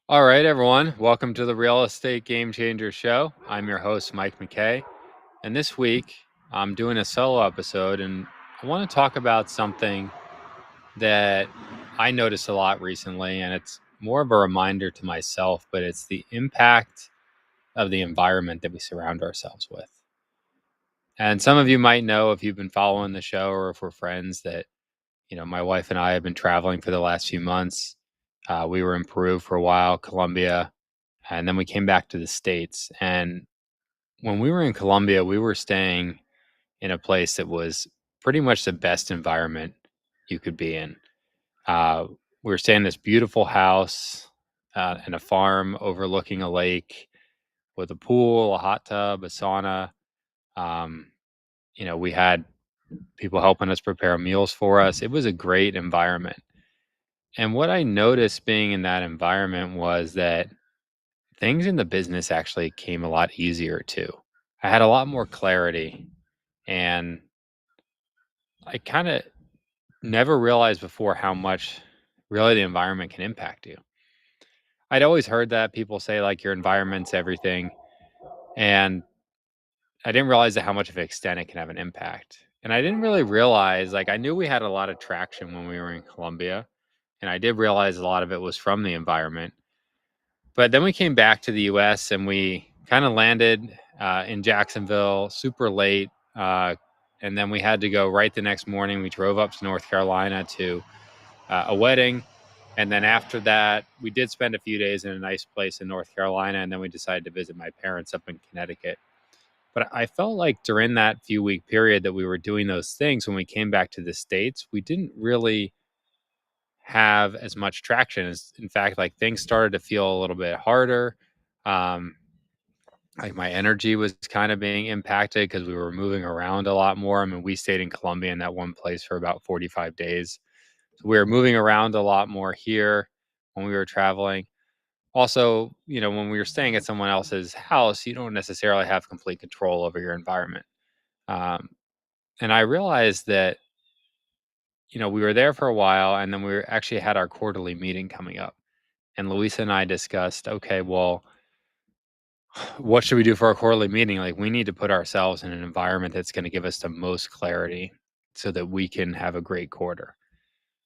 All right, everyone. Welcome to the Real Estate Game Changer Show. I'm your host, Mike McKay. And this week, I'm doing a solo episode, and I want to talk about something that I noticed a lot recently. And it's more of a reminder to myself, but it's the impact of the environment that we surround ourselves with. And some of you might know, if you've been following the show or if we're friends, that my wife and I have been traveling for the last few months. We were in Peru for a while, Colombia, and then we came back to the States. And when we were in Colombia, we were staying in a place that was pretty much the best environment you could be in. Uh, we were staying in this beautiful house in a farm overlooking a lake with a pool, a hot tub, a sauna. Um, we had people helping us prepare meals for us. It was a great environment. And what I noticed being in that environment was that things in the business actually came a lot easier too. I had a lot more clarity, and I kind of never realized before how much really the environment can impact you. I'd always heard that people say like your environment's everything, and I didn't realize how much of an extent it can have an impact. And I didn't really realize, like, I knew we had a lot of traction when we were in Colombia, and I did realize a lot of it was from the environment. But then we came back to the US and we kind of landed in Jacksonville super late. And then we had to go right the next morning. We drove up to North Carolina to a wedding. And then after that, we did spend a few days in a nice place in North Carolina. And then we decided to visit my parents up in Connecticut. But I felt like during that few week period that we were doing those things, when we came back to the States, we didn't really have as much traction. As in fact, like, things started to feel a little bit harder. um like, my energy was kind of being impacted because we were moving around a lot more. I mean, we stayed in Colombia in that one place for about 45 days, so we were moving around a lot more here when we were traveling. Also, when we were staying at someone else's house, you don't necessarily have complete control over your environment. um, and I realized that we were there for a while, and then actually had our quarterly meeting coming up. And Luisa and I discussed, okay, well, what should we do for our quarterly meeting? Like, we need to put ourselves in an environment that's going to give us the most clarity so that we can have a great quarter.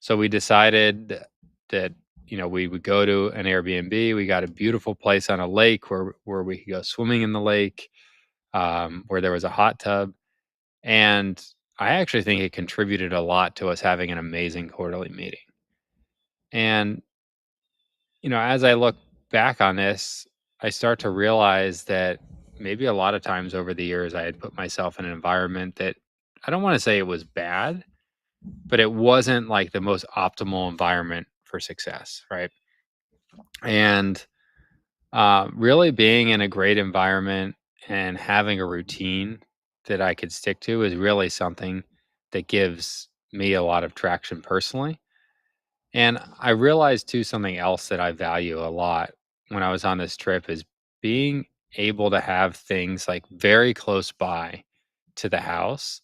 So we decided that, we would go to an Airbnb. We got a beautiful place on a lake where we could go swimming in the lake, where there was a hot tub. And I actually think it contributed a lot to us having an amazing quarterly meeting. And as I look back on this, I start to realize that maybe a lot of times over the years, I had put myself in an environment that, I don't want to say it was bad, but it wasn't like the most optimal environment for success. Right. And really being in a great environment and having a routine that I could stick to is really something that gives me a lot of traction personally. And I realized too, something else that I value a lot when I was on this trip is being able to have things like very close by to the house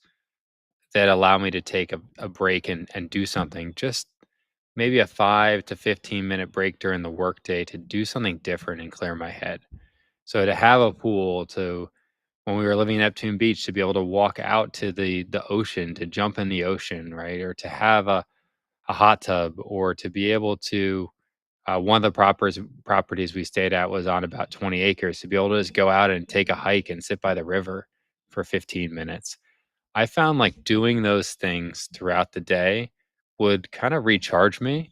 that allow me to take a break and do something, just maybe a 5 to 15 minute break during the workday to do something different and clear my head. So to have a pool, to when we were living in Neptune Beach, to be able to walk out to the ocean, to jump in the ocean, right? Or to have a hot tub, or to be able to, one of the properties we stayed at was on about 20 acres, to be able to just go out and take a hike and sit by the river for 15 minutes. I found like doing those things throughout the day would kind of recharge me.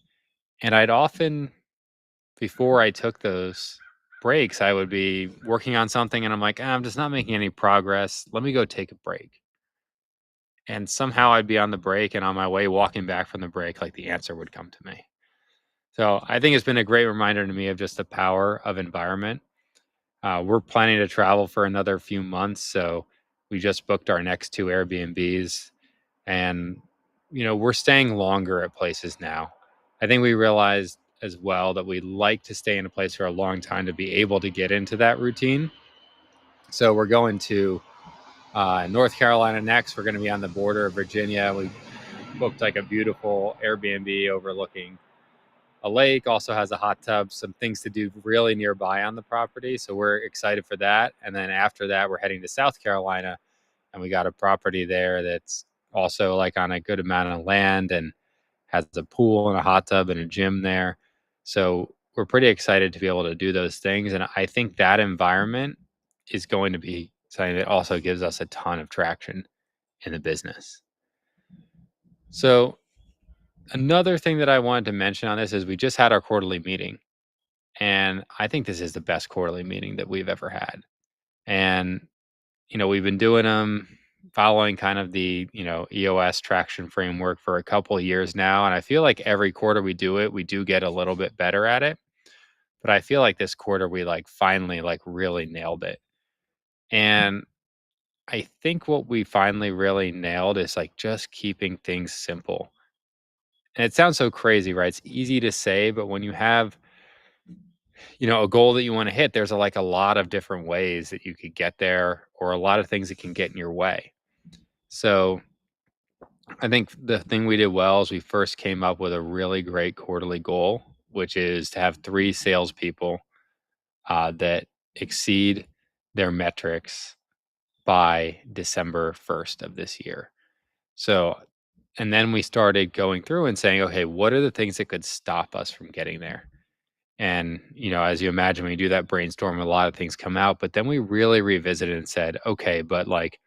And I'd often, before I took those breaks, I would be working on something and I'm like, I'm just not making any progress. Let me go take a break. And somehow I'd be on the break, and on my way walking back from the break, like, the answer would come to me. So I think it's been a great reminder to me of just the power of environment. We're planning to travel for another few months, so we just booked our next two Airbnbs, and we're staying longer at places now. I think we realized as well that we like to stay in a place for a long time to be able to get into that routine. So we're going to North Carolina next. We're going to be on the border of Virginia. We booked like a beautiful Airbnb overlooking a lake, also has a hot tub, some things to do really nearby on the property. So we're excited for that. And then after that, we're heading to South Carolina, and we got a property there that's also like on a good amount of land and has a pool and a hot tub and a gym there. So we're pretty excited to be able to do those things. And I think that environment is going to be something that also gives us a ton of traction in the business. So another thing that I wanted to mention on this is we just had our quarterly meeting. And I think this is the best quarterly meeting that we've ever had. And, we've been doing them following kind of the, EOS traction framework for a couple of years now. And I feel like every quarter we do it, we do get a little bit better at it. But I feel like this quarter we like finally like really nailed it. And I think what we finally really nailed is like just keeping things simple. And it sounds so crazy, right? It's easy to say, but when you have a goal that you want to hit, there's like a lot of different ways that you could get there, or a lot of things that can get in your way. So I think the thing we did well is we first came up with a really great quarterly goal, which is to have 3 salespeople that exceed their metrics by December 1st of this year. So, and then we started going through and saying, okay, what are the things that could stop us from getting there? And, as you imagine, when you do that brainstorm, a lot of things come out. But then we really revisited and said, okay, but like,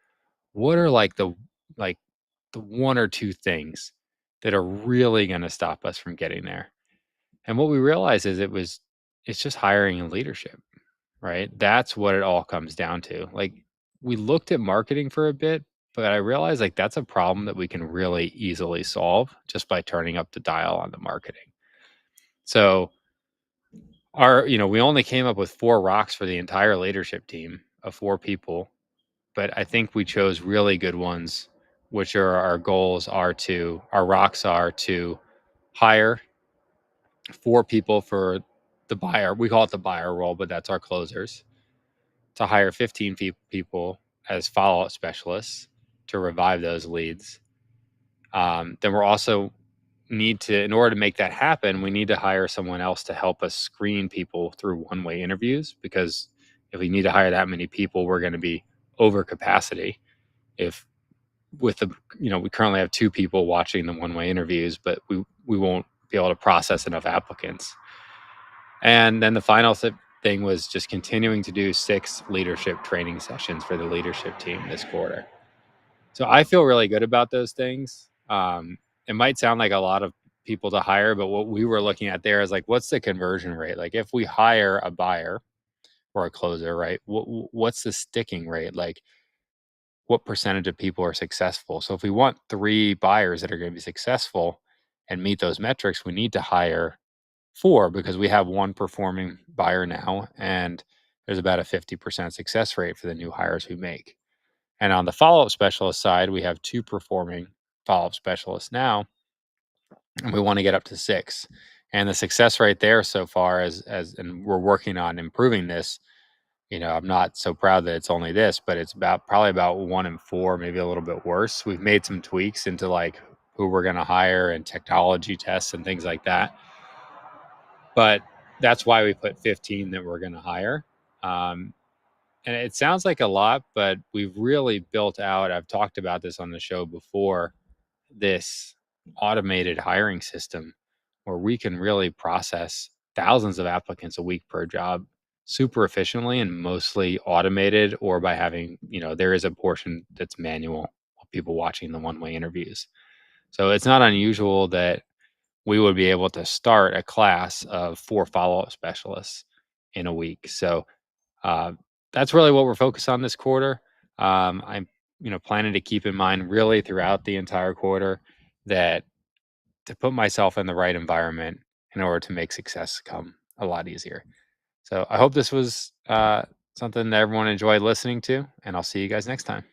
what are like the 1 or 2 things that are really going to stop us from getting there? And what we realized is it's just hiring and leadership, right? That's what it all comes down to. Like, we looked at marketing for a bit, but I realized like that's a problem that we can really easily solve just by turning up the dial on the marketing. So we only came up with 4 rocks for the entire leadership team of 4 people, but I think we chose really good ones, which are our rocks are to hire 4 people for the buyer. We call it the buyer role, but that's our closers. To hire 15 people as follow-up specialists to revive those leads. Then we're also in order to make that happen, we need to hire someone else to help us screen people through one-way interviews, because if we need to hire that many people, we're going to be over capacity. If with the, we currently have 2 people watching the one-way interviews, but we won't be able to process enough applicants. And then the final thing was just continuing to do 6 leadership training sessions for the leadership team this quarter. So I feel really good about those things. It might sound like a lot of people to hire, but what we were looking at there is like, what's the conversion rate? Like, if we hire a buyer or a closer, right? What's the sticking rate? Like, what percentage of people are successful? So if we want 3 buyers that are going to be successful and meet those metrics, we need to hire 4, because we have 1 performing buyer now, and there's about a 50% success rate for the new hires we make. And on the follow-up specialist side, we have 2 performing follow-up specialists now, and we want to get up to 6. And the success rate there so far and we're working on improving this. I'm not so proud that it's only this, but it's probably about 1 in 4, maybe a little bit worse. We've made some tweaks into like who we're going to hire and technology tests and things like that. But that's why we put 15 that we're going to hire. And it sounds like a lot, but we've really built out, I've talked about this on the show before, this automated hiring system where we can really process thousands of applicants a week per job super efficiently and mostly automated, or by having, there is a portion that's manual of people watching the one-way interviews. So it's not unusual that we would be able to start a class of 4 follow-up specialists in a week. So that's really what we're focused on this quarter. I'm, planning to keep in mind really throughout the entire quarter that to put myself in the right environment in order to make success come a lot easier. So I hope this was something that everyone enjoyed listening to, and I'll see you guys next time.